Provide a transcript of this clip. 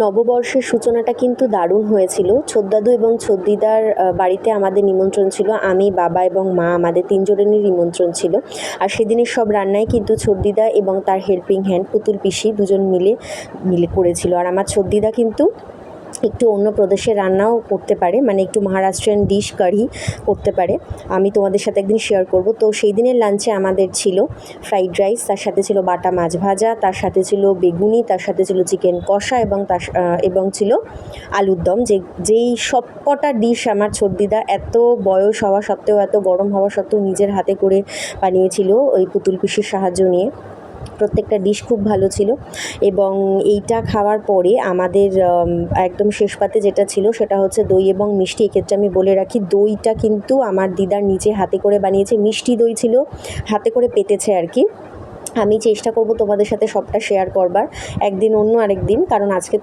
নববর্ষের সূচনাটা কিন্তু দারুণ হয়েছিল। ছোদ্দাদু এবং ছোদ্দিদার বাড়িতে আমাদের নিমন্ত্রণ ছিল। আমি, বাবা এবং মা আমাদের ৩ জনেরই নিমন্ত্রণ ছিল। আর সেদিনের সব রান্নাই কিন্তু ছোদ্দিদা এবং তার হেল্পিং হ্যান্ড পুতুল পিসি দুজন মিলে করেছিল। আর আমার ছোদ্দিদা কিন্তু একটু অন্য প্রদেশের রান্নাও করতে পারে, মানে একটু মহারাষ্ট্রিয়ান ডিশ কারি করতে পারে। আমি তোমাদের সাথে একদিন শেয়ার করব। তো সেই দিনের লাঞ্চে আমাদের ছিল ফ্রাইড রাইস, তার সাথে ছিল বাটা মাছ ভাজা, তার সাথে ছিল বেগুনি, তার সাথে ছিল চিকেন কষা এবং ছিল আলুর দম। যেই সবকটা ডিশ আমার ছোটদিদা এত বয়স হওয়া সত্ত্বেও, এত গরম হওয়া সত্ত্বেও নিজের হাতে করে বানিয়েছিল ওই পুতুল পিসির সাহায্য নিয়ে। প্রত্যেকটা ডিশ খুব ভালো ছিল। এবং এইটা খাওয়ার পরে আমাদের একদম শেষ পাতে যেটা ছিল সেটা হচ্ছে দই এবং মিষ্টি। এক্ষেত্রে আমি বলে রাখি, দইটা কিন্তু আমার দিদার নিজে হাতে করে বানিয়েছে। মিষ্টি দই ছিল, হাতে করে পেতেছে আর কি। আমি চেষ্টা করব তোমাদের সাথে সবটা শেয়ার করবার একদিন অন্য আরেকদিন, কারণ আজকে